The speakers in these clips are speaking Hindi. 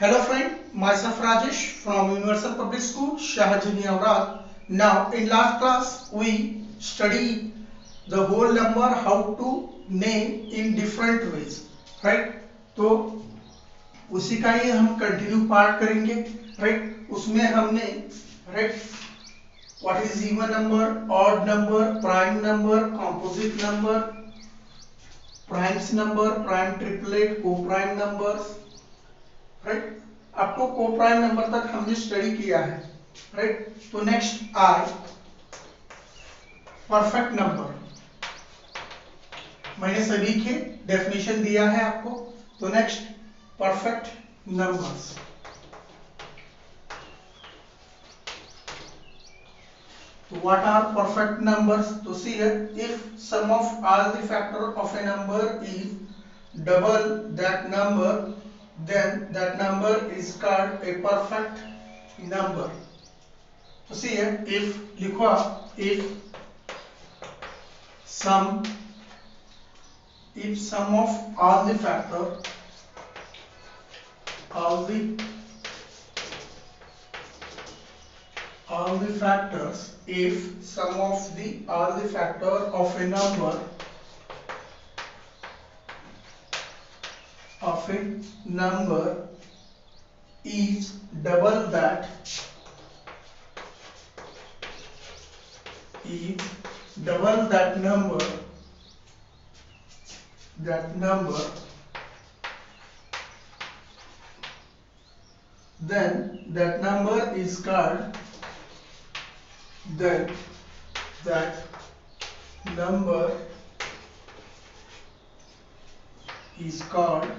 Hello friend, myself Rajesh from Universal Public School, Shahajini Aurad. Now in last class we studied the whole number how to name in different ways, right? तो उसी का ही हम कंटिन्यू पार्ट करेंगे, राइट? उसमें हमने right what is even number, odd number, prime number, composite number, primes number, prime triplet, को प्राइम नंबर्स, राइट? आपको को प्राइम नंबर तक हमने स्टडी किया है, राइट? तो नेक्स्ट आए परफेक्ट नंबर। मैंने सभी के डेफिनेशन दिया है आपको। तो नेक्स्ट परफेक्ट नंबर्स। तो व्हाट आर परफेक्ट नंबर्स? तो see here, if sum of all the factor of a number is double that number, then that number is called a perfect number. So see here, if लिखो आप, if sum of all the factor, all the factors, if sum of all the factor of a number is double that number, then that number is called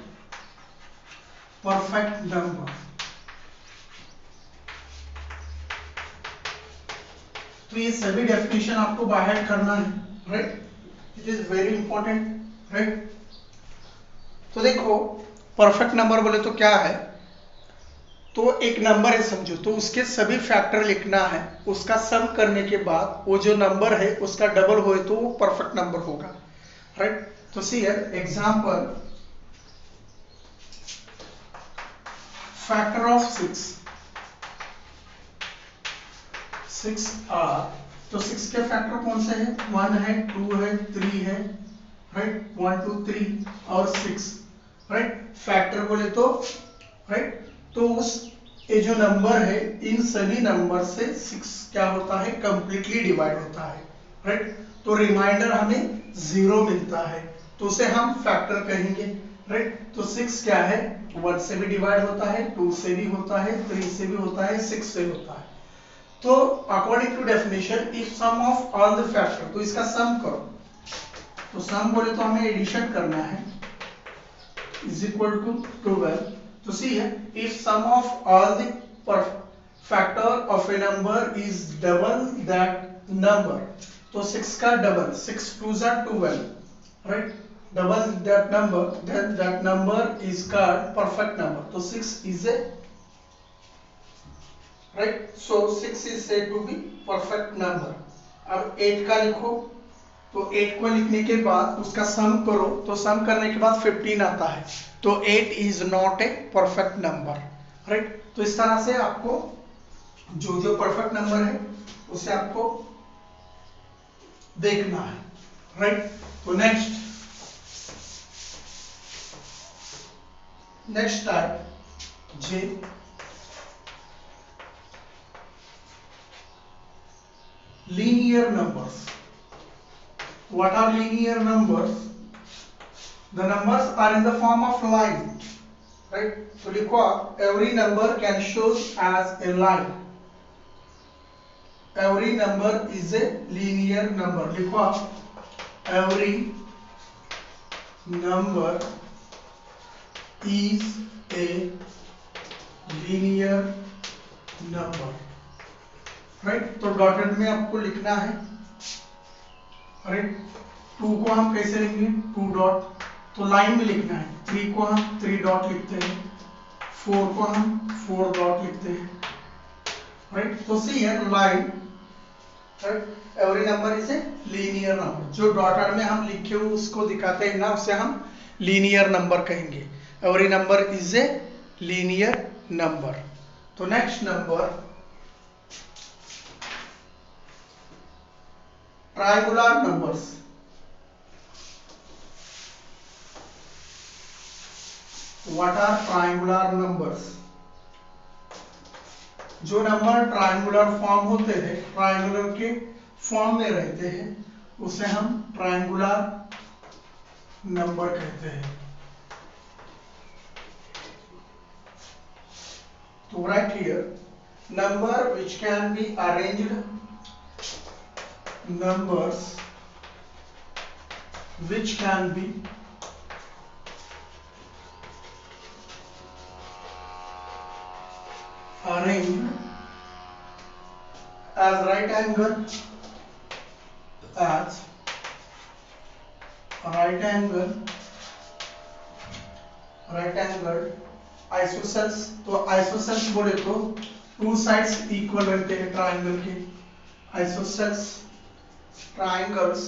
perfect number. तो ये सभी डेफिनेशन आपको बाहर करना है, right? It is very important, right? तो देखो परफेक्ट नंबर बोले तो क्या है, तो एक नंबर है समझो, तो उसके सभी फैक्टर लिखना है, उसका सम करने के बाद वो जो नंबर है उसका डबल होए तो वो परफेक्ट नंबर होगा, राइट? तो see here example, factor of 6 are, तो 6 के फैक्टर कौन से हैं? 1 है, 2 है, 3 है, राइट? 1 2 3 और 6, राइट? फैक्टर बोले तो राइट, तो उस ये जो नंबर है इन सभी नंबर से 6 क्या होता है? कंप्लीटली डिवाइड होता है, राइट? तो रिमाइंडर हमें 0 मिलता है, तो उसे हम फैक्टर कहेंगे, राइट? तो 6 क्या है? 1 से भी डिवाइड होता है, 2 से भी होता है, 3 से भी होता है, 6 से होता है। तो according to definition, if sum of all the factor, तो इसका सम करो, तो सम बोले तो हमें एडिशन करना है, इज इक्वल टू 12। तो सी है, if sum of all the factor of a number is double that number, तो 6 का double, 6 2 12, right? Double that number, then that number is called perfect number. तो 6 is a right, so 6 is said to be perfect number. अब 8 का लिखो, तो 8 को लिखने के बाद उसका सम करो, तो सम करने के बाद 15 आता है, तो 8 is not a perfect number, right? तो इस तरह से आपको जो परफेक्ट नंबर है उसे आपको देखना है, राइट? तो next type J, linear numbers. What are linear numbers? The numbers are in the form of line, right? So लिखो आप, every number can show as a line. Every number is a linear number. लिखो आप, every number is a linear number, right? तो डॉटेड में आपको लिखना है, राइट? 2 को हम कैसे लिखेंगे? 2 डॉट, तो लाइन में लिखना है। 3 को हम 3 डॉट लिखते हैं, 4 को हम 4 डॉट लिखते हैं, राइट? तो सी है line, right? Every number is a linear number. जो डॉटेड में हम लिखे हुए उसको दिखाते हैं ना, उसे हम लीनियर नंबर कहेंगे। Every number is a linear number. तो next number triangular numbers. What are triangular numbers? जो नंबर ट्रायंगुलर फॉर्म होते हैं, ट्रायंगुलर के फॉर्म में रहते हैं, उसे हम ट्रायंगुलर नंबर कहते हैं। तो right here number which can be arranged, numbers which can be arranged as right angle, as right angle isosceles। तो isosceles बोले तो टू साइड्स इक्वल रहते हैं ट्रायंगल के। isosceles triangles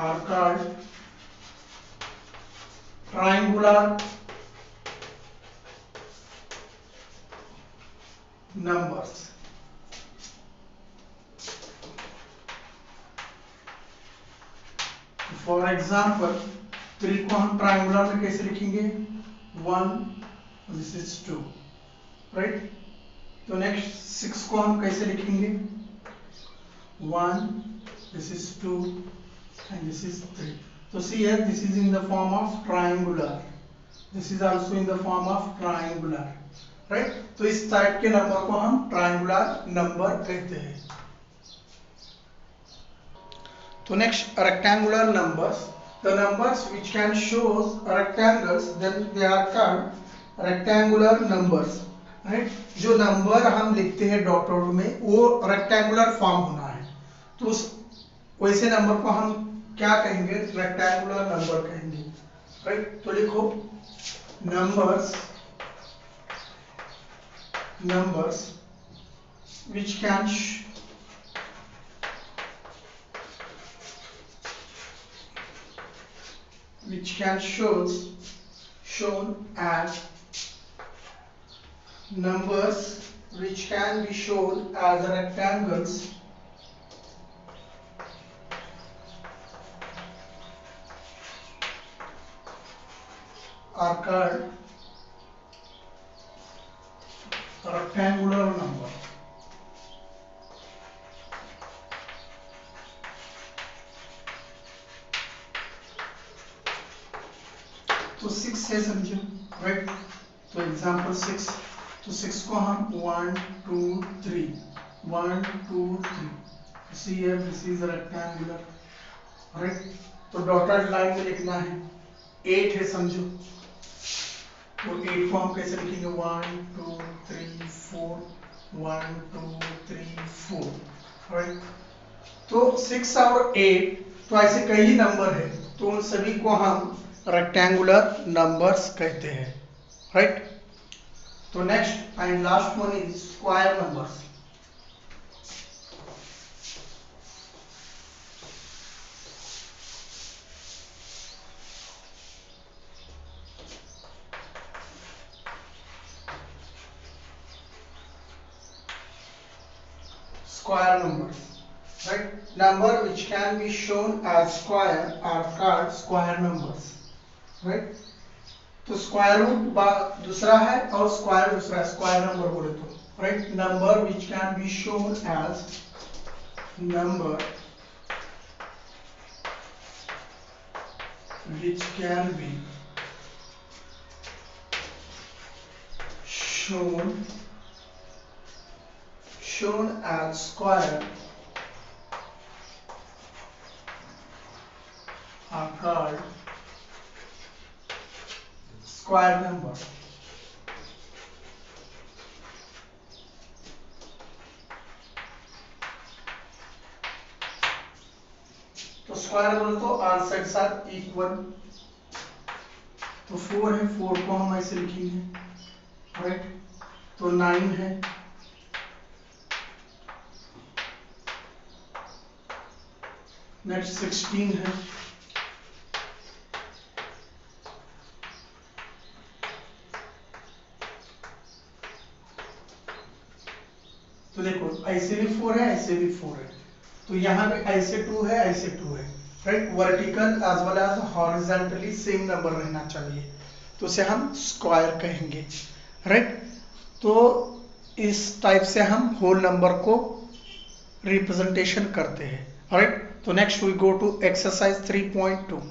are called triangular numbers। For example 3 को हम ट्रायंगुलर में कैसे लिखेंगे? 1, दिस इज 2, राइट। तो नेक्स्ट 6 को हम कैसे लिखेंगे? 1, this is 2 and this is 3। तो see here this is in the form of triangular, this is also in the form of triangular, right. तो इस टाइप के नंबर को हम ट्रायंगुलर नंबर कहते हैं। तो next rectangular numbers, the numbers which can show rectangles then they are called rectangular numbers, right। जो नंबर हम लिखते हैं डॉट डॉट में वो रेक्टेंगुलर फॉर्म होना है, तो उस वैसे नंबर को हम क्या कहेंगे? रेक्टेंगुलर नंबर कहेंगे, राइट। तो लिखो numbers which can shown as numbers which can be shown as rectangles are called rectangular number। तो 6 है समझो, राइट। तो एग्जांपल 6, तो 6 को हम 1 2 3 1 2 3, see here this is rectangular, right. तो डॉटेड लाइन में लिखना है। 8 है समझो, तो 8 को हम कैसे लिखेंगे? 1 2 3 4 1 2 3 4, राइट। तो 6 और 8 तो ऐसे कई नंबर है, तो उन सभी को हम रेक्टेंगुलर नंबर्स कहते हैं, राइट। तो next and last one is square numbers. Square numbers, right? Number which can be shown as square are called square numbers, right? तो स्क्वायर रूट दूसरा है और स्क्वायर दूसरा है, स्क्वायर नंबर बोले तो, right. Number which can be shown as number which can be shown as square are called square number। तो स्क्वायर बोले तो आर साइड साथ इक्वल। तो 4 है, 4 को हम ऐसे लिखेंगे, राइट। तो 9 है, नेक्स्ट 16 है, ऐसे भी 4 है, ऐसे भी 4 है, तो यहाँ पे ऐसे 2 है, ऐसे 2 है, right. Vertical as well as horizontally same number रहना चाहिए, तो उसे हम स्क्वायर कहेंगे, राइट। तो इस टाइप से हम होल नंबर को रिप्रेजेंटेशन करते हैं, राइट। तो next we go to exercise 3.2.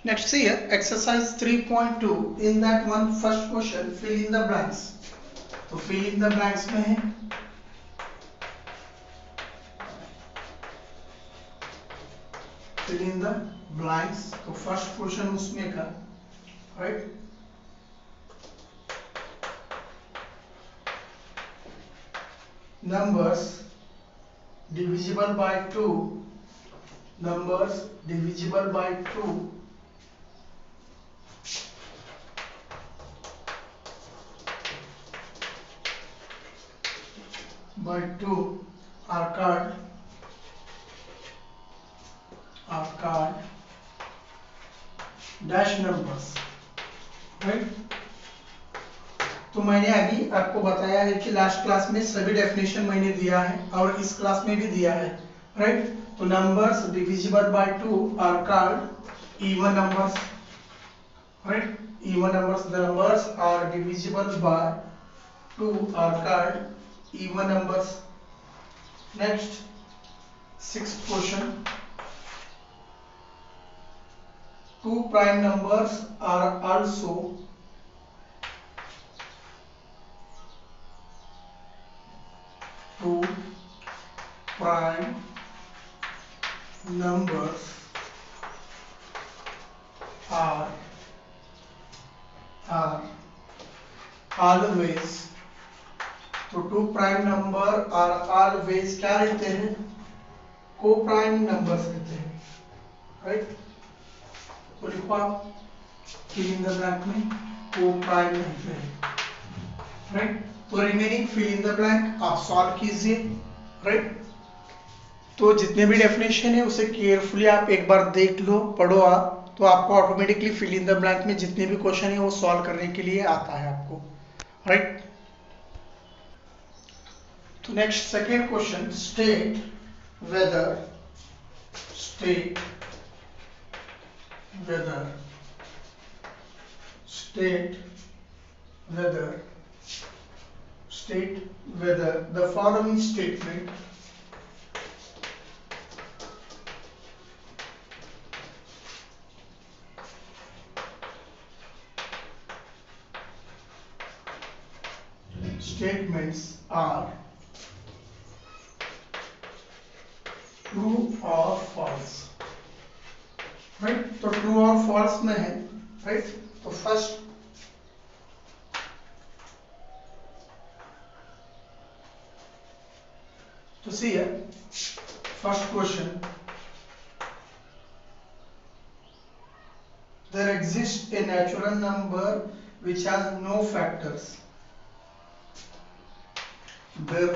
Next see here exercise 3.2. In that one first question fill in the blanks. तो fill in the blanks में है fill in the blanks. तो first question उसमें का, right. Numbers divisible by 2, numbers divisible by 2 by 2 are called dash numbers, right. तो मैंने अभी आपको बताया है कि लास्ट क्लास में सभी डेफिनेशन मैंने दिया है और इस क्लास में भी दिया है, राइट। तो numbers divisible by 2 are called even numbers, right. Even numbers, the numbers are divisible by 2 are called even numbers. Next, sixth question. Two prime numbers are also two prime numbers are always, तो two prime number are always क्या रहते हैं, को प्राइम नंबर्स रहते हैं, राइट। तो लिखो आप फिल इन द ब्लैंक में को प्राइम रहते हैं, राइट। तो remaining fill in the blank आप सॉल्व कीजिए, राइट। तो जितने भी डेफिनेशन है उसे केयरफुली आप एक बार देख लो, पढ़ो आप, तो आपको automatically fill in the blank में जितने भी क्वेश्चन है वो सॉल्व करने के लिए आता है आपको, राइट। तो next second question, state whether state whether the following statement statements are true और फॉल्स, राइट। तो ट्रू और फॉल्स में है, राइट। तो फर्स्ट तो सी है first question, there exist a natural number which has no factors. There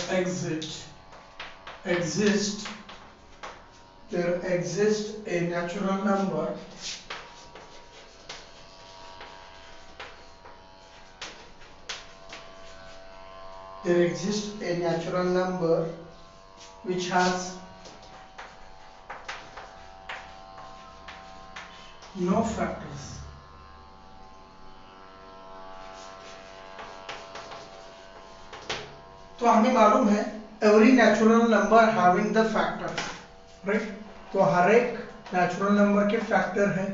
exists a natural number which has no factors. तो हमें मालूम है every natural number having the factors, right. तो हर एक नेचुरल नंबर के फैक्टर है।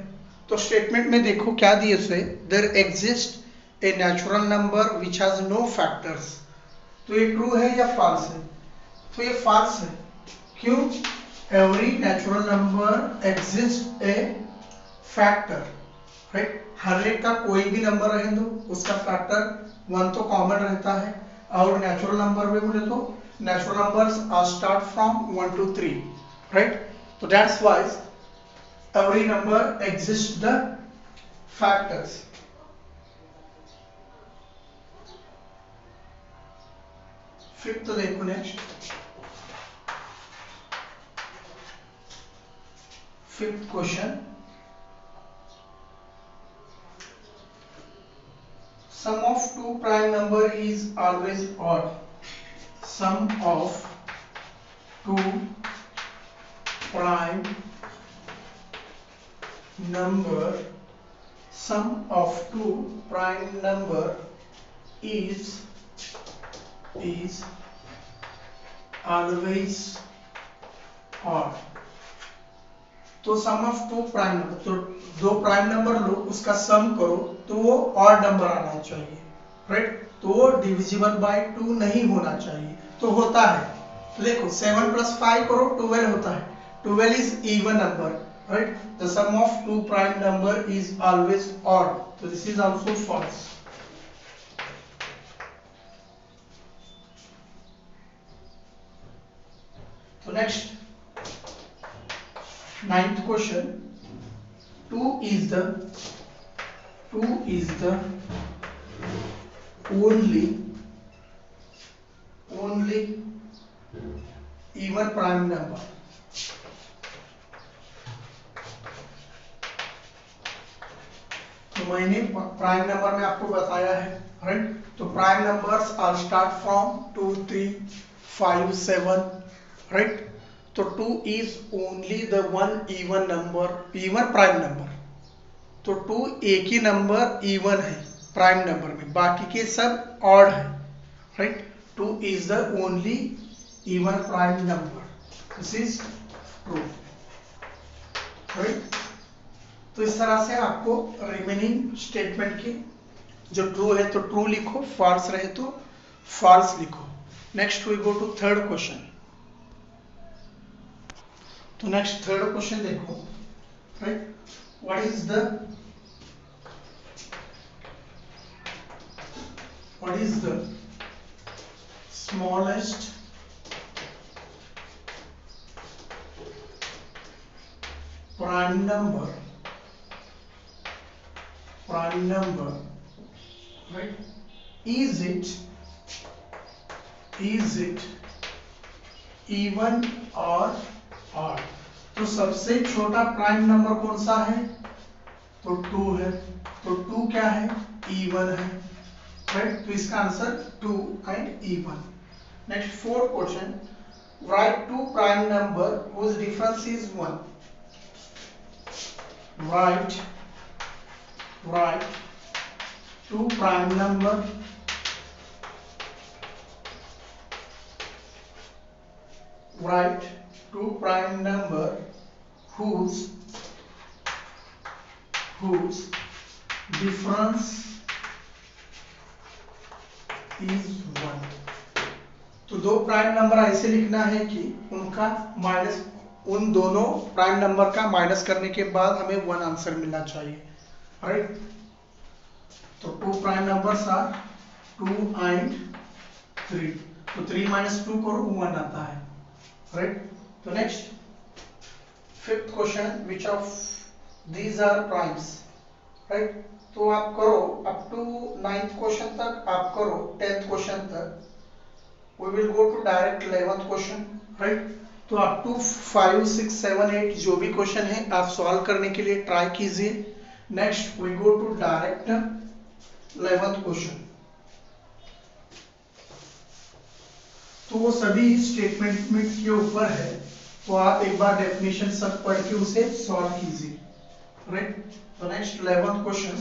तो स्टेटमेंट में देखो क्या दिए उसे, there exist a natural number which has no factors. तो ये ट्रू है या फॉल्स है? तो ये फॉल्स है। क्यों? एवरी नेचुरल नंबर एग्जिस्ट ए फैक्टर, राइट। हर एक का कोई भी नंबर रहे दो उसका फैक्टर 1 तो कॉमन रहता है, और नेचुरल नंबर में बोले तो natural numbers are start from 1 to 3, right. तो that's why every number exist the factors. Fifth देखो next, fifth question, sum of two prime number is always odd. sum of two prime number is always odd। तो सम ऑफ टू प्राइम नंबर, तो दो प्राइम नंबर लो उसका सम करो तो वो ऑड नंबर आना चाहिए, राइट। तो वो डिविजिबल बाय 2 नहीं होना चाहिए, तो होता है। तो देखो 7 + 5 करो 12 होता है, 12 is even number, right. The sum of two prime number is always odd, तो दिस इज आल्सो फॉल्स। तो next 9th question, 2 is the only even prime number। तो मैंने प्राइम नंबर में आपको बताया है, राइट। तो prime numbers are start from 2 3 5 7, right. तो 2 is only the one even number, even prime number. तो 2 एक ही नंबर इवन है प्राइम नंबर में, बाकी के सब ऑड है, right. 2 is the only even prime number, this is true, right. तो इस तरह से आपको रिमेनिंग स्टेटमेंट की जो ट्रू है तो ट्रू लिखो, फॉल्स रहे तो फॉल्स लिखो। Next we go to third question. तो नेक्स्ट थर्ड क्वेश्चन देखो, right. What is the smallest prime number, right? Is it even or odd? तो सबसे छोटा प्राइम नंबर कौन सा है? तो 2 है। तो 2 क्या है? इवन है, राइट। तो इसका answer 2 and even. Next fourth question, write two prime number whose difference is 1। write two prime number whose difference is 1। तो दो प्राइम नंबर ऐसे लिखना है कि उनका माइनस, उन दोनों प्राइम नंबर का माइनस करने के बाद हमें 1 आंसर मिलना चाहिए, राइट। तो 2 प्राइम नंबर्स आर 2 एंड 3। तो 3 - 2 करो 1 आता है, राइट। तो next fifth question, which of these are primes, right. तो आप करो अप टू 9th क्वेश्चन तक, आप करो 10th क्वेश्चन तक। We will go to direct 11th question, right. तो अप टू 5 6 7 8 जो भी क्वेश्चन है आप सॉल्व करने के लिए ट्राई कीजिए। Next we go to direct 11th question. तो वो सभी स्टेटमेंट के ऊपर है, तो आप एक बार डेफिनेशन सब पढ़ के उसे सॉल्व कीजिए, राइट। तो next 11th question,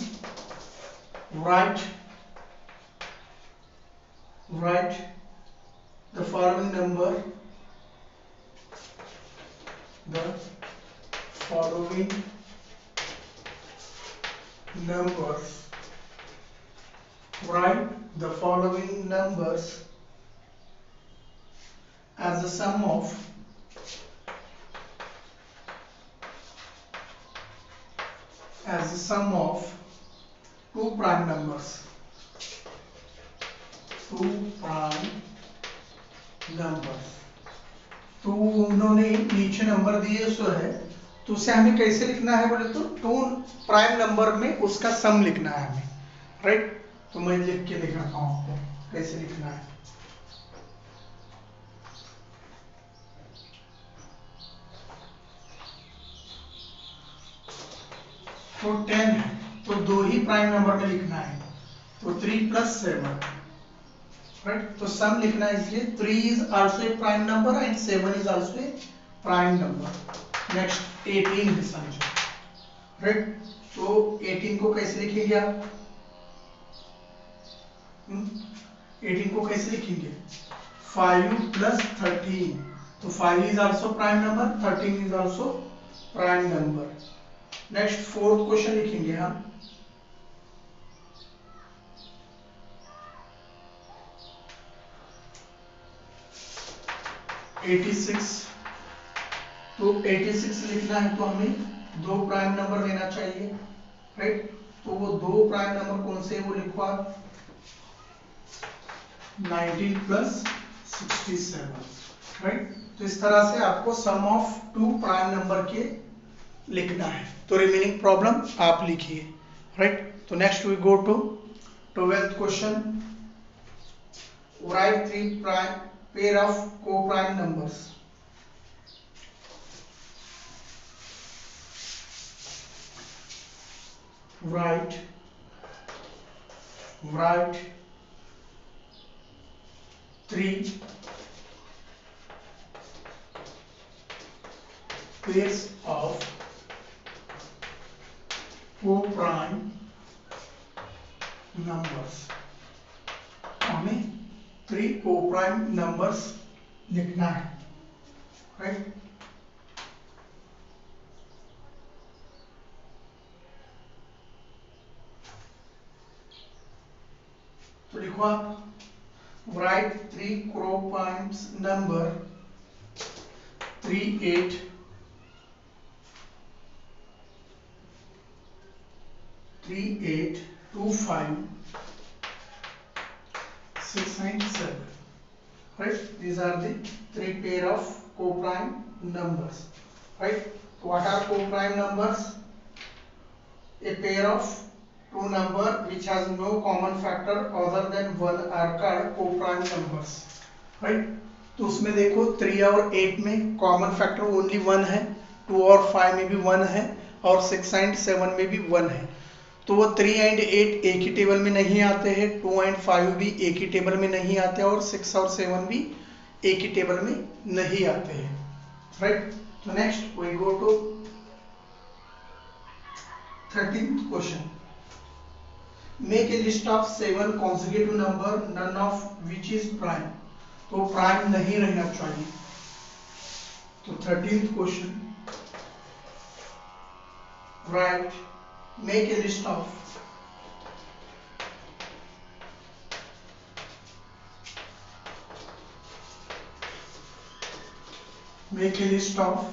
right the following numbers write the following numbers as the sum of two prime numbers। तो उन्होंने नीचे नंबर दिए सो है, तो उसे हमें कैसे लिखना है बोले तो 2 प्राइम नंबर में उसका सम लिखना है हमें, राइट। तो मैं लिख के दिखाता हूं आपको कैसे लिखना है। तो 10 है, तो 2 ही प्राइम नंबर में लिखना है। तो 3 + 7, राइट। तो सम लिखना है, इसलिए 3 is also a prime number and 7 is also a prime number. Next 18 है समझो, राइट। तो 18 को कैसे लिखेंगे आप? 18 को कैसे लिखेंगे? 5 प्लस 13, तो 5 is also prime number, 13 is also prime number. Next fourth question लिखेंगे हम। एटी सिक्स, तो 86 लिखना है तो हमें दो प्राइम नंबर लेना चाहिए, राइट। तो वो दो प्राइम नंबर कौन से है वो लिखो आप। 19 प्लस 67, राइट। तो इस तरह से आपको सम ऑफ टू प्राइम नंबर के लिखना है। तो रिमेनिंग प्रॉब्लम आप लिखिए, राइट। तो next we go to 12th question. Write 3 prime pair of co-prime numbers। write 3 pairs of co-prime numbers। हमें 3 co-prime numbers लिखना है, राइट। तो लिखो आप, write 3 co-prime number 3, 8, 3, 8, 2, 5, 6 and 7, right? These are the 3 pair of co-prime numbers, right? What are co-prime numbers? A pair of two number which has no common factor other than 1 are called co-prime numbers, right? तो उसमें देखो 3 और 8 में कॉमन फैक्टर ओनली 1 है, 2 और 5 में भी 1 है, और 6 एंड 7 में भी 1 है। तो वो 3 एंड 8 एक ही टेबल में नहीं आते हैं, 2 एंड 5 भी एक ही टेबल में नहीं आते, और 6 और 7 भी एक ही टेबल में नहीं आते हैं, राइट। तो next we go to 13th question. Make a list of 7 consecutive number none of which is prime. तो प्राइम नहीं रहना चाहिए। तो 13th question, right make a list of make a list of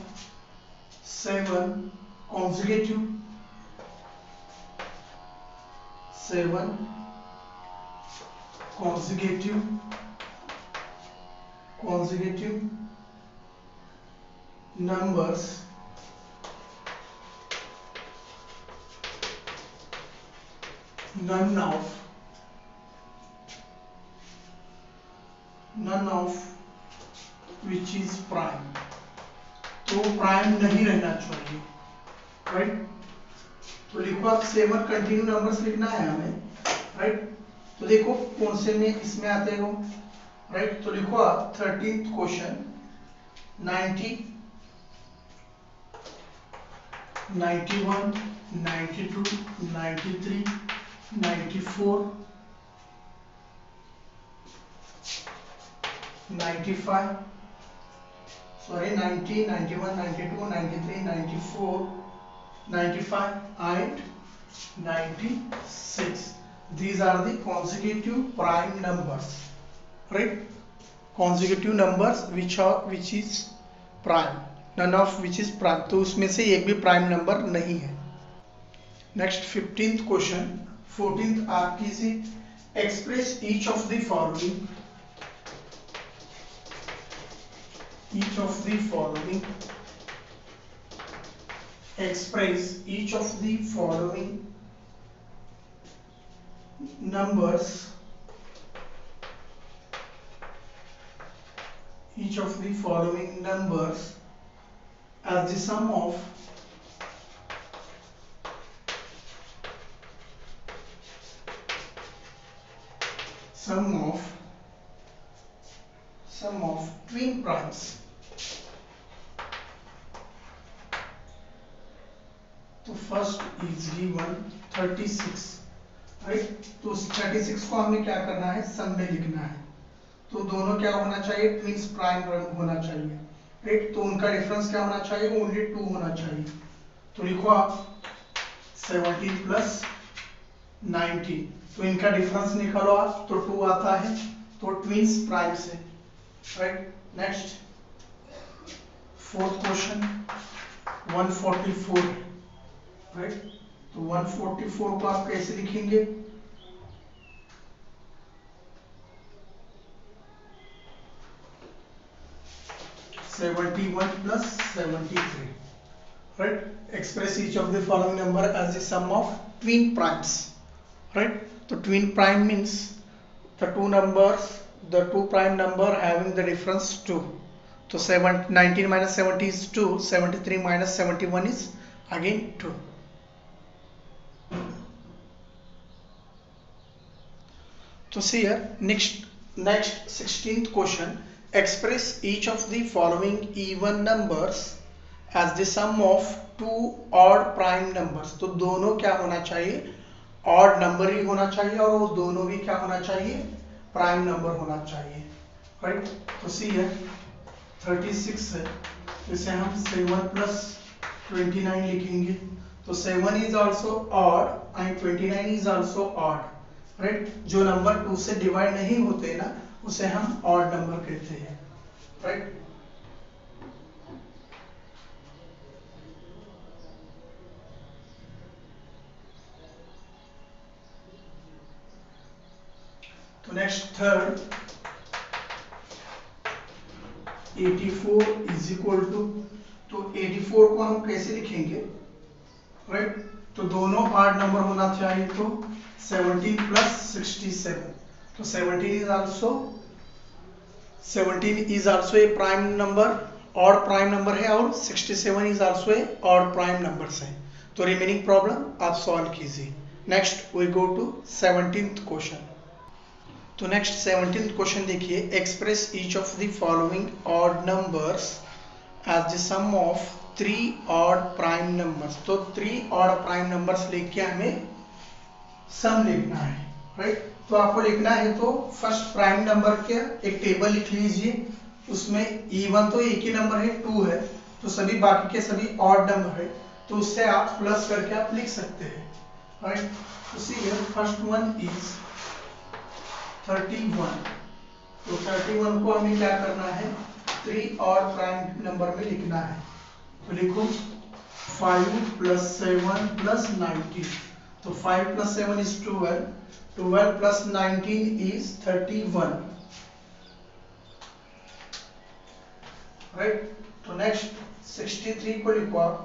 7 consecutive 7 consecutive numbers none of which is prime। तो प्राइम नहीं रहना चाहिए, राइट। तो लिखो आप 7 कंटिन्यू नंबर्स लिखना है हमें, राइट। तो देखो कौन से में इसमें आते हो, राइट। तो लिखो आप 13th question, 90, 91, 92, 93, 94, 95, sorry 90, 91, 92, 93, 94, 95 and 96। These are the consecutive prime numbers, right? Consecutive numbers which is prime, none of which is prime। तो उसमें से एक भी प्राइम नंबर नहीं है। नेक्स्ट 15th क्वेश्चन, 14th आपकी see express each of the following, each of the following, express each of the following numbers, each of the following numbers as the sum of sum of twin primes. तो फर्स्ट इज given 36, राइट। तो 36 को हमें क्या करना है, सम में लिखना है। तो दोनों क्या होना चाहिए, ट्विंस प्राइम होना चाहिए, राइट। तो उनका डिफरेंस क्या होना चाहिए, ओनली 2 होना चाहिए। तो लिखो आप 17 प्लस 19, तो इनका डिफरेंस निकालो आप, तो 2 आता है, तो ट्विंस प्राइम से, right. Next fourth question 144, right. तो 144 को आप कैसे लिखेंगे, (71 plus 73), right? Express each of the following number as the sum of twin primes, right? So twin prime means the two numbers, the two prime number having the difference 2. So 19 minus 70 is 2, 73 minus 71 is again 2. So see here, next 16th question, express each of the following even numbers as the sum of two odd prime numbers. तो दोनों क्या होना चाहिए, odd number ही होना चाहिए, और वो दोनों भी क्या होना चाहिए, prime number होना चाहिए, right? तो see here 36 है, इसे हम 7 plus 29 लिखेंगे। तो 7 is also odd and 29 is also odd, right. जो नंबर 2 से डिवाइड नहीं होते ना, उसे हम ऑड नंबर कहते हैं, राइट। तो next third 84 is equal to, तो 84 को हम कैसे लिखेंगे, राइट। तो दोनों ऑड नंबर होना चाहिए, तो 17 प्लस 67, तो 17 is also a prime number, odd prime number है, और 67 is also a odd prime numbers है। तो रिमेनिंग प्रॉब्लम आप सॉल्व कीजिए। Next we go to 17th question. तो नेक्स्ट 17th क्वेश्चन देखिए, express each of the following odd numbers as the sum of 3 odd prime numbers. तो 3 ऑड प्राइम नंबर्स लेके हमें सम लिखना है, राइट। तो आपको लिखना है, तो फर्स्ट प्राइम नंबर के एक टेबल लिख लीजिए, उसमें इवन तो एक ही नंबर है 2 है, तो सभी बाकी के सभी ऑड नंबर है, तो उससे आप प्लस करके आप लिख सकते हैं, राइट। तो see here first one is 31, तो 31 को हमें क्या करना है, 3 ऑड प्राइम नंबर में लिखना है। तो लिखो 5 plus 7 plus 19, तो 5 plus 7 is 12, 12 plus 19 is 31, right? तो नेक्स्ट 63 को लिखो आप,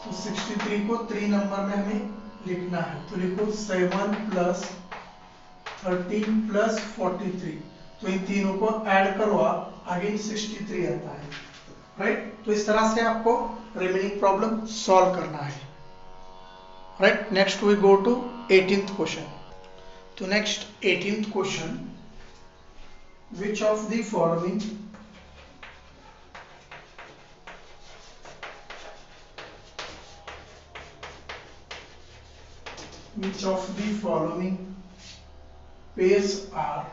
तो 63 को 3 नंबर में हमें लिखना है। तो लिखो 7 plus 13 plus 43, तो इन तीनों को ऐड करो आप, अगेन 63 आता है, राइट। तो इस तरह से आपको रिमेनिंग प्रॉब्लम सॉल्व करना है, right. Next we go to 18th question. तो next 18th question, which of the following pairs are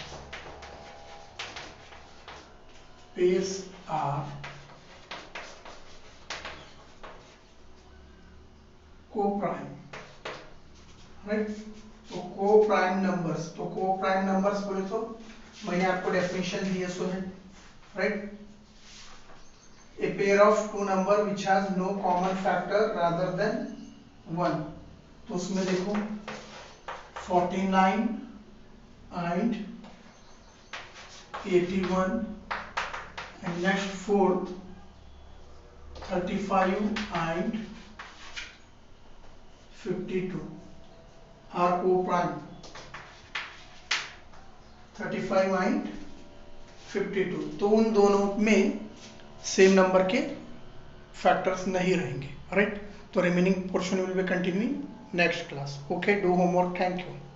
co-prime, right. तो co-prime numbers, तो co-prime numbers बोले तो मैंने आपको डेफिनेशन दी है, सो है, right. A pair of two number which has no common factor rather than 1, तो उसमें देखो 49 and 81, and next fourth 35 and 52 are co-prime, 35 and 52, तो उन दोनों में सेम नंबर के फैक्टर्स नहीं रहेंगे, राइट। तो remaining portion will be continuing next class. Okay, do homework. Thank you.